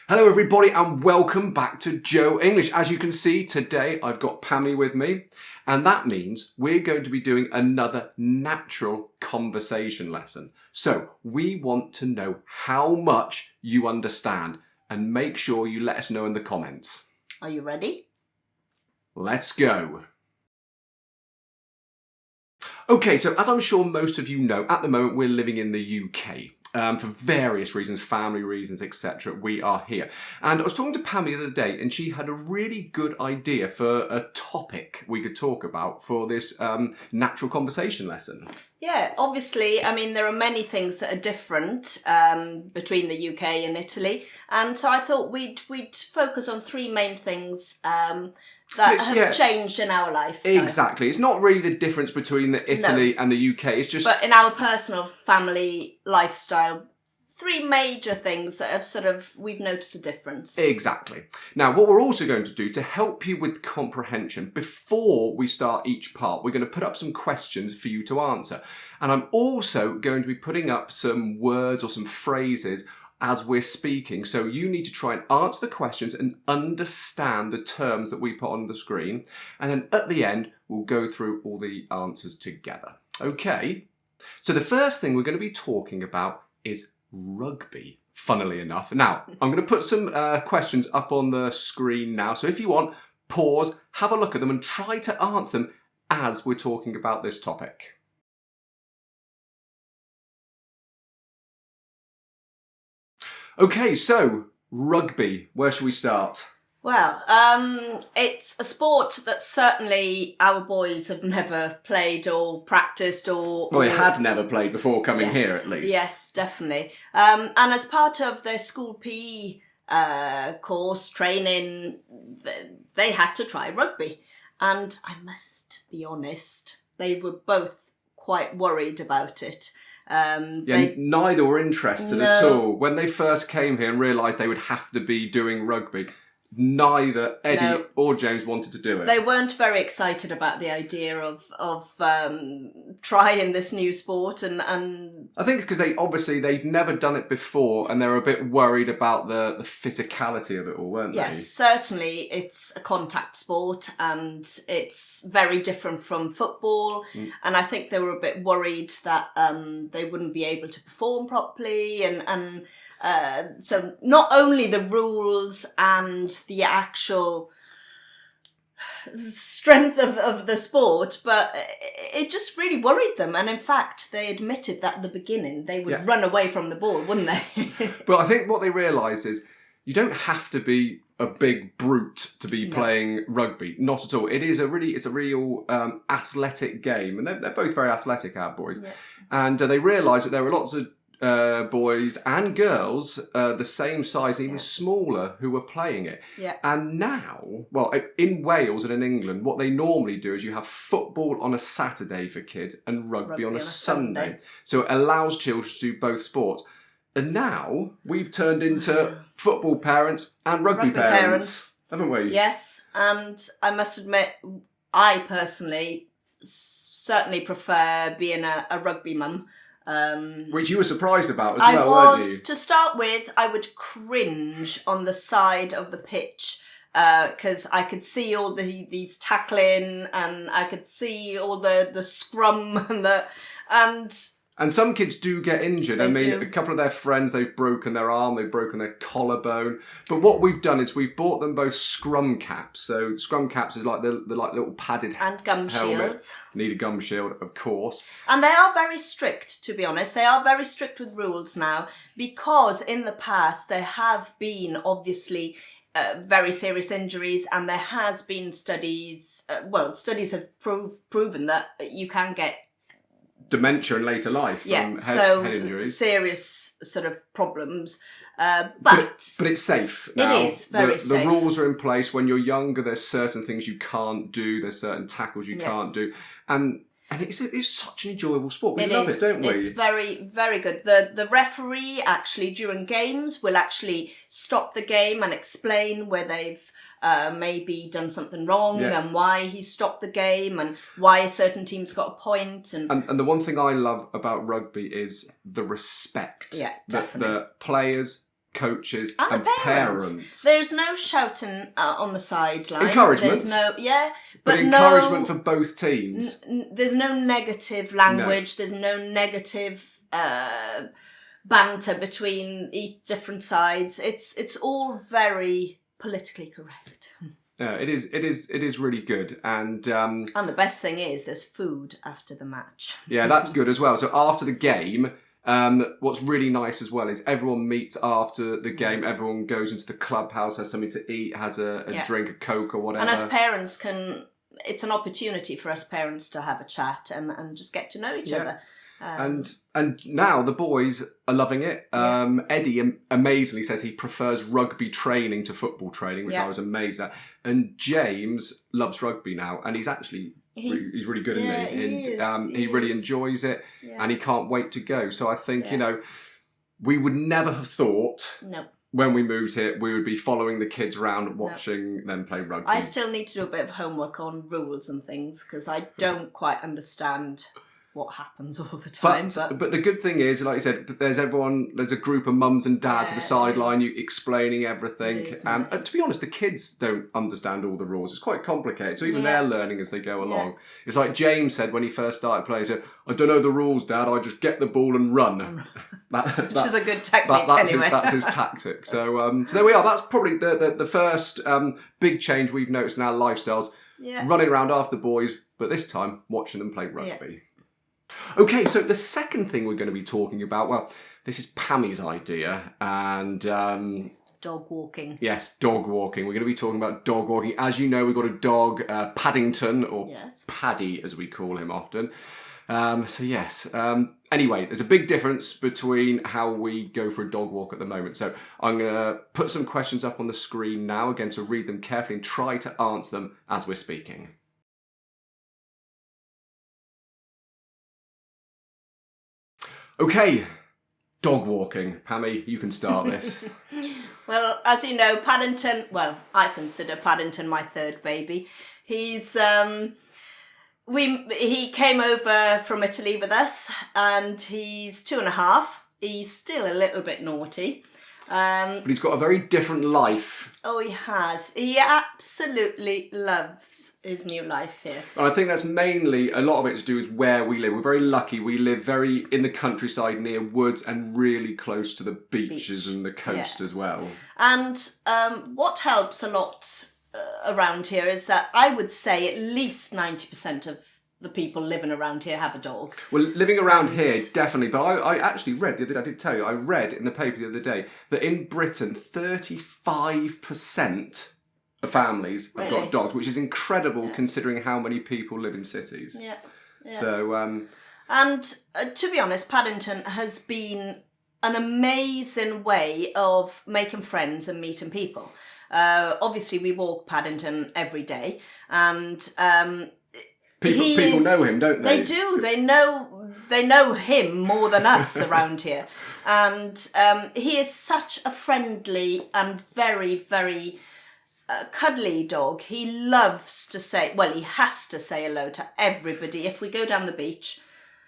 Hello everybody and welcome back to JoEnglish. As you can see today I've got Pammy with me and that means we're going to be doing another natural conversation lesson. So we want to know how much you understand and make sure you let us know in the comments. Are you ready? Let's go. Okay, so as I'm sure most of you know, at the moment we're living in the UK. For various reasons, family reasons, etc. We are here. And I was talking to Pam the other day and she had a really good idea for a topic we could talk about for this natural conversation lesson. Yeah, obviously, I mean, there are many things that are different between the UK and Italy. And so I thought we'd focus on three main things that have changed in our lifestyle. Exactly. It's not really the difference between the Italy and the UK. It's just... But in our personal family lifestyle, three major things that have we've noticed a difference. Exactly. Now, what we're also going to do to help you with comprehension, before we start each part, we're going to put up some questions for you to answer. And I'm also going to be putting up some words or some phrases as we're speaking. So you need to try and answer the questions and understand the terms that we put on the screen. And then at the end, we'll go through all the answers together. Okay. So the first thing we're going to be talking about is rugby, funnily enough. Now, I'm going to put some questions up on the screen now. So if you want, pause, have a look at them and try to answer them as we're talking about this topic. Okay, so rugby, where should we start? Well, it's a sport that certainly our boys have never played or practised or... Well, they had never played before coming here, at least. Yes, definitely. And as part of their school PE course, training, they had to try rugby. And I must be honest, they were both quite worried about it. Neither were interested at all. When they first came here and realised they would have to be doing rugby, neither Eddie or James wanted to do it. They weren't very excited about the idea of trying this new sport, and I think because they'd never done it before and they were a bit worried about the physicality of it all, weren't they? Yes, certainly it's a contact sport and it's very different from football, and I think they were a bit worried that they wouldn't be able to perform properly, and so not only the rules and the actual strength of the sport, but it just really worried them. And in fact, they admitted that at the beginning they would run away from the ball, wouldn't they? But I think what they realised is you don't have to be a big brute to be playing rugby. Not at all. It's a real athletic game, and they're both very athletic, our boys. Yeah. And they realised that there were lots of boys and girls the same size, even smaller, who were playing it. Yeah. And now, well, in Wales and in England, what they normally do is you have football on a Saturday for kids and rugby on a Sunday. So it allows children to do both sports. And now we've turned into football parents and rugby parents, haven't we? Yes, and I must admit, I personally certainly prefer being a rugby mum. Which you were surprised about as well, weren't you? To start with, I would cringe on the side of the pitch because I could see all these tackling and I could see all the scrum and some kids do get injured. A couple of their friends, they've broken their arm, they've broken their collarbone. But what we've done is we've bought them both scrum caps. So scrum caps is like the little padded and gum helmet. Shields. Need a gum shield, of course. And they are very strict, to be honest. They are very strict with rules now because in the past there have been obviously very serious injuries, and there has been studies. Studies have proven that you can get dementia in later life from head injuries. Serious sort of problems. But it's safe now. It is very safe. The rules are in place. When you're younger, there's certain things you can't do. There's certain tackles you can't do. And it's such an enjoyable sport. We love it, don't we? It's very, very good. The referee actually during games will actually stop the game and explain where they've maybe done something wrong and why he stopped the game and why a certain team's got a point. And the one thing I love about rugby is the respect that the players coaches And the parents. There's no shouting on the sideline. Encouragement. There's no, but encouragement for both teams. There's no negative language. No. There's no negative banter between each different sides. It's all very politically correct. It is really good, and the best thing is there's food after the match. Yeah, that's good as well. So after the game, what's really nice as well is everyone meets after the game. Everyone goes into the clubhouse, has something to eat, has a drink, a Coke or whatever. And as parents it's an opportunity for us parents to have a chat and just get to know each other. And now the boys are loving it. Eddie amazingly says he prefers rugby training to football training, which I was amazed at. And James loves rugby now, and he's actually he's really good, isn't he? He really enjoys it, and he can't wait to go. So I think we would never have thought. No. When we moved here, we would be following the kids around, watching them play rugby. I still need to do a bit of homework on rules and things because I don't quite understand what happens all the time. But the good thing is, like you said, there's a group of mums and dads to the sideline, you explaining everything. And to be honest, the kids don't understand all the rules. It's quite complicated. So even they're learning as they go along. It's like James said when he first started playing, he said, I don't know the rules, Dad, I just get the ball and run. Which is a good technique anyway. That's his tactic. So there we are. That's probably the first big change we've noticed in our lifestyles. Yeah. Running around after the boys, but this time watching them play rugby. Okay, so the second thing we're going to be talking about, well, this is Pammy's idea, and dog walking. Yes, dog walking. We're going to be talking about dog walking. As you know, we've got a dog, Paddington, or Paddy, as we call him often. Anyway, there's a big difference between how we go for a dog walk at the moment. So I'm going to put some questions up on the screen now, again, so read them carefully and try to answer them as we're speaking. Okay, dog walking. Pammy, you can start this. Well, as you know, Paddington, I consider Paddington my third baby. He's, he came over from Italy with us and he's 2.5. He's still a little bit naughty. But he's got a very different life. Oh, he has. He absolutely loves his new life here. And I think that's mainly, a lot of it to do with where we live. We're very lucky. We live very in the countryside near woods and really close to the beaches and the coast as well. And what helps a lot around here is that I would say at least 90% of the people living around here have a dog. Well, living around here, definitely. But I actually read the other day, I did tell you, I read in the paper the other day that in Britain, 35% of families have got dogs, which is incredible considering how many people live in cities. Yeah. So, and to be honest, Paddington has been an amazing way of making friends and meeting people. Obviously, we walk Paddington every day, and People know him, don't they? They do. They know him more than us around here, and he is such a friendly and very, very cuddly dog. He loves to say, he has to say hello to everybody. If we go down the beach.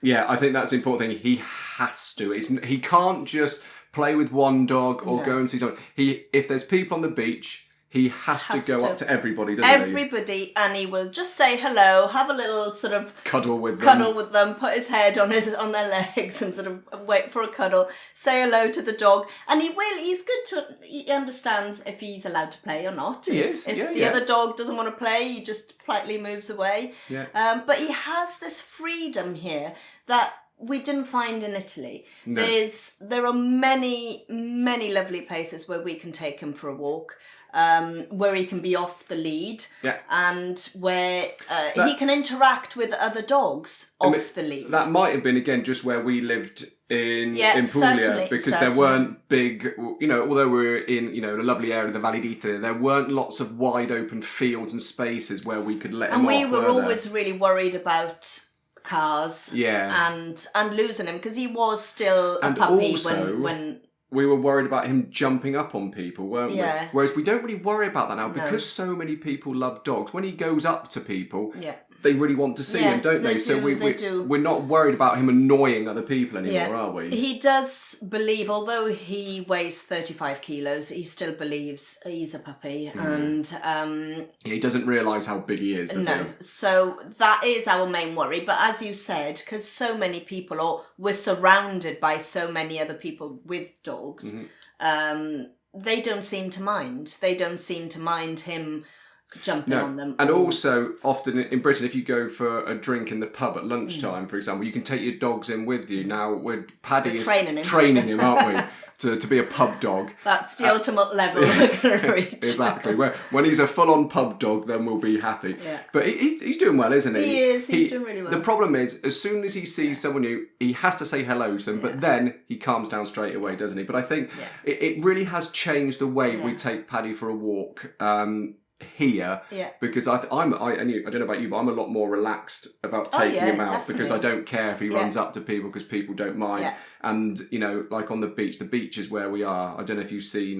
Yeah, I think that's the important thing. He has to. He can't just play with one dog or go and see someone. If there's people on the beach, he has to go up to everybody, doesn't he? Everybody, and he will just say hello, have a little sort of cuddle with them, put his head on their legs and sort of wait for a cuddle, say hello to the dog, and he's good he understands if he's allowed to play or not. If the other dog doesn't want to play, he just politely moves away. Yeah. But he has this freedom here that we didn't find in Italy. No. There are many, many lovely places where we can take him for a walk. Where he can be off the lead, and where he can interact with other dogs off the lead. That might have been, again, just where we lived in Puglia, because there weren't big, although we were in, a lovely area of the Valle d'Italia, there weren't lots of wide open fields and spaces where we could let him off. And we were always really worried about cars and losing him, because he was still a puppy when we were worried about him jumping up on people, weren't we? Yeah. Whereas we don't really worry about that now because so many people love dogs. When he goes up to people, they really want to see him, don't they? So we're not worried about him annoying other people anymore, are we? He does believe, although he weighs 35 kilos, he still believes he's a puppy. And he doesn't realise how big he is, does he? So that is our main worry. But as you said, because so many people, or we're surrounded by so many other people with dogs, they don't seem to mind. They don't seem to mind him jumping on them. And also, often in Britain, if you go for a drink in the pub at lunchtime, for example, you can take your dogs in with you. Now, Paddy is training him, aren't we? To be a pub dog. That's the ultimate level we're going to reach. Exactly. When he's a full-on pub dog, then we'll be happy. Yeah. But he's doing well, isn't he? He is. He's doing really well. The problem is, as soon as he sees someone new, he has to say hello to them, but then he calms down straight away, doesn't he? But I think it really has changed the way we take Paddy for a walk. Here, because I don't know about you, but I'm a lot more relaxed about taking him out because I don't care if he runs up to people because people don't mind. And like on the beach is where we are. I don't know if you've seen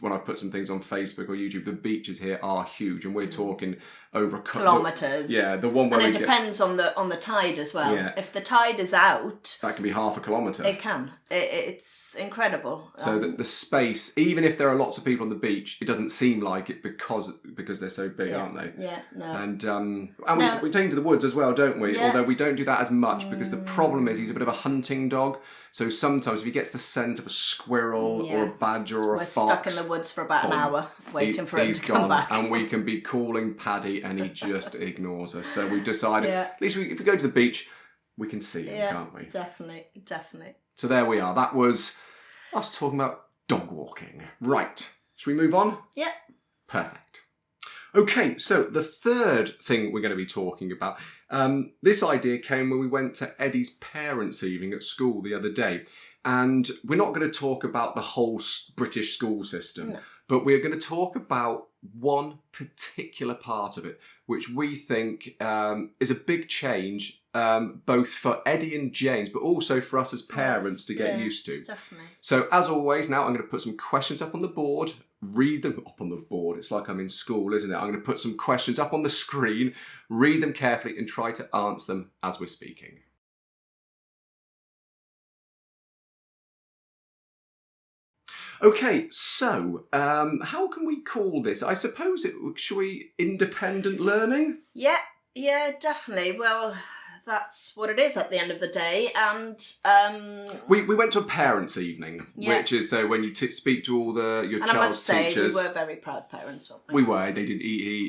when I put some things on Facebook or YouTube, the beaches here are huge, and we're talking over kilometres. Yeah, the one where and it depends on the tide as well. Yeah. If the tide is out, that can be half a kilometre. It can. It's incredible. So the space, even if there are lots of people on the beach, it doesn't seem like it because they're so big, aren't they? Yeah. No. And we take him to the woods as well, don't we? Yeah. Although we don't do that as much because the problem is he's a bit of a hunting dog. So sometimes if he gets the scent of a squirrel or a badger or a fox, we're stuck in the woods for about an hour waiting for him to come back. And we can be calling Paddy and he just ignores us. So we've decided, at least if we go to the beach, we can see him, can't we? Definitely. So there we are. That was us talking about dog walking. Right. Should we move on? Yeah. Perfect. Okay, so the third thing we're going to be talking about, this idea came when we went to Eddie's parents' evening at school the other day. And we're not going to talk about the whole British school system, but we're going to talk about one particular part of it, which we think is a big change, both for Eddie and James, but also for us as parents to get used to. Definitely. So as always, now I'm going to put some questions up on the board, read them up on the board. It's like I'm in school, isn't it? I'm going to put some questions up on the screen, read them carefully and try to answer them as we're speaking. Okay, so how can we call this? I suppose should we independent learning? Yeah, definitely. Well, that's what it is at the end of the day. And we went to a parents' evening, which is when you speak to all your child's teachers. And I must say, we were very proud parents, weren't we? We were. They did.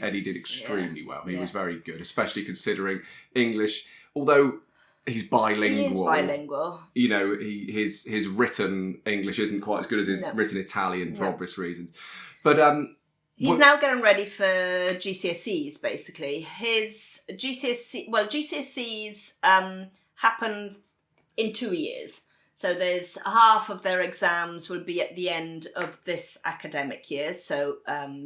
Eddie did extremely well. He was very good, especially considering English. Although he's bilingual. He is bilingual. His written English isn't quite as good as his written Italian for obvious reasons. But he's now getting ready for GCSEs, basically. His GCSEs happen in 2 years. So there's half of their exams will be at the end of this academic year, so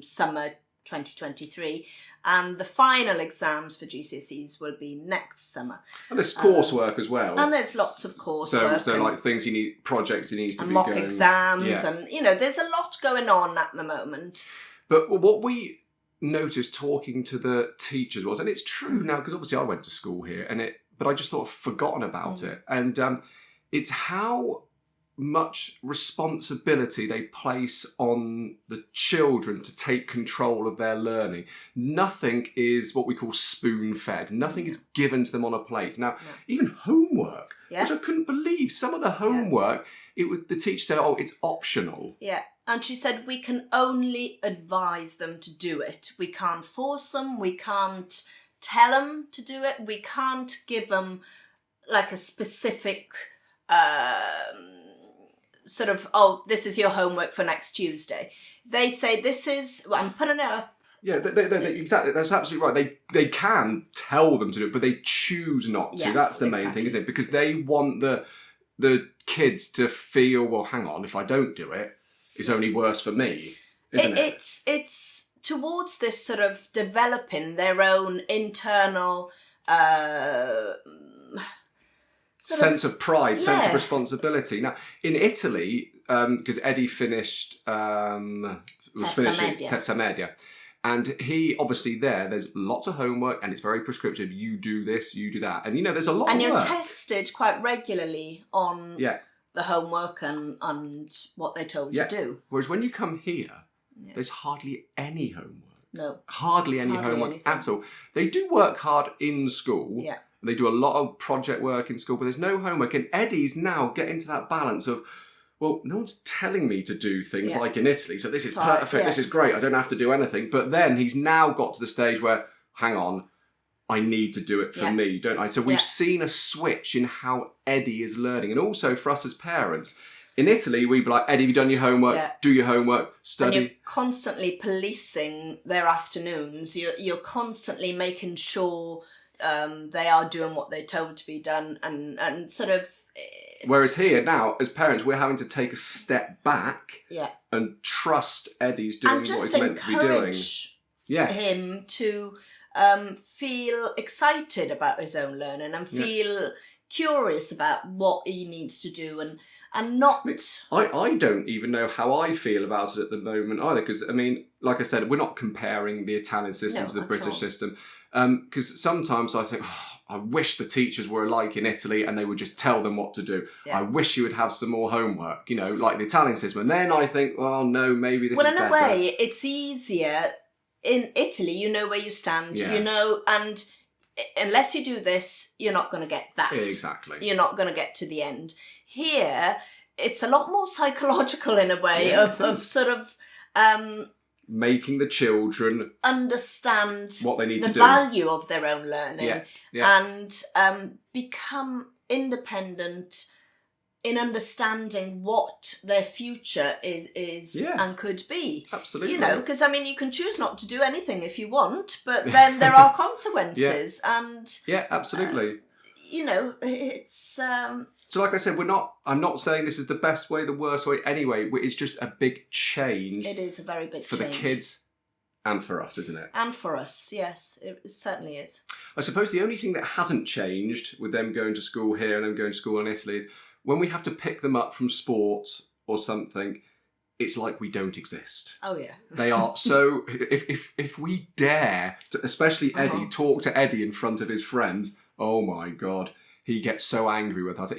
summer 2023. And the final exams for GCSEs will be next summer. And there's coursework as well. And there's lots of coursework. So like things projects he needs to be mock going. exams and, there's a lot going on at the moment. But what we noticed talking to the teachers was, and it's true now, because obviously I went to school here, but I just thought I'd forgotten about it. And it's how much responsibility they place on the children to take control of their learning. Nothing is what we call spoon-fed. Nothing is given to them on a plate. Now, even homework, which I couldn't believe. Some of the homework, the teacher said, it's optional. Yeah, and she said, we can only advise them to do it. We can't force them. We can't tell them to do it. We can't give them like a specific sort of, this is your homework for next Tuesday. They say, I'm putting it up. Yeah, they, exactly. That's absolutely right. They can tell them to do it, but they choose not to. Yes, that's the main thing, isn't it? Because they want the kids to feel, well, hang on, if I don't do it, it's only worse for me, isn't it? It's towards this sort of developing their own internal sense of pride, sense of responsibility. Now, in Italy, because Eddie finished Terza Media, And he, obviously there's lots of homework and it's very prescriptive. You do this, you do that. And, there's a lot of work. And you're tested quite regularly on Yeah. the homework and what they're told to do. Whereas when you come here, there's hardly any homework. No. Hardly any homework at all. They do work hard in school. Yeah. They do a lot of project work in school, but there's no homework. And Eddie's now getting to that balance of, well, no one's telling me to do things like in Italy, so this is perfect, this is great, I don't have to do anything. But then he's now got to the stage where, hang on, I need to do it for me, don't I? So we've seen a switch in how Eddie is learning. And also for us as parents, in Italy, we'd be like, Eddie, have you done your homework? Do your homework, study. And you're constantly policing their afternoons. You're constantly making sure they are doing what they're told to be done and sort of... Whereas here now, as parents, we're having to take a step back and trust Eddie's doing what he's meant to be doing. Him to feel excited about his own learning and feel curious about what he needs to do and not... I don't even know how I feel about it at the moment either, because, like I said, we're not comparing the Italian system to the British system, because sometimes I think, I wish the teachers were like in Italy and they would just tell them what to do. Yeah. I wish you would have some more homework, like the Italian system. And then I think, well, no, maybe this is better. Well, in a way, it's easier. In Italy, you know where you stand, and unless you do this, you're not going to get that. Exactly. You're not going to get to the end. Here, it's a lot more psychological in a way of sort of... making the children understand what they need to do, the value of their own learning, and become independent in understanding what their future is and could be. Absolutely. Because you can choose not to do anything if you want, but then there are consequences. And absolutely. It's So like I said, I'm not saying this is the best way, the worst way anyway. It's just a big change. It is a very big for change. The kids and for us, isn't it? And for us, yes. It certainly is. I suppose the only thing that hasn't changed with them going to school here and them going to school in Italy is when we have to pick them up from sports or something, it's like we don't exist. Oh, yeah. They are so... If we dare, especially Eddie, talk to Eddie in front of his friends, oh my God... He gets so angry with us.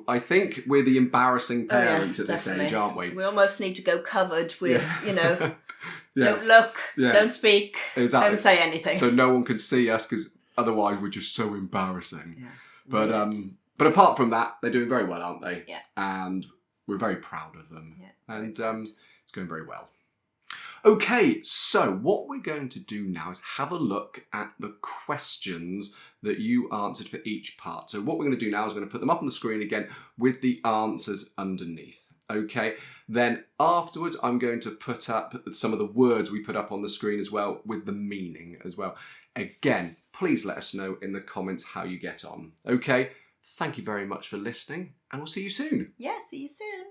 I think we're the embarrassing parents at this age, aren't we? We almost need to go covered with, don't look, don't speak, don't say anything. So no one can see us because otherwise we're just so embarrassing. Yeah. But apart from that, they're doing very well, aren't they? Yeah. And we're very proud of them. Yeah. And it's going very well. Okay, so what we're going to do now is have a look at the questions that you answered for each part. So what we're going to do now is we're going to put them up on the screen again with the answers underneath. Okay, then afterwards I'm going to put up some of the words we put up on the screen as well with the meaning as well. Again, please let us know in the comments how you get on. Okay, thank you very much for listening and we'll see you soon. Yeah, see you soon.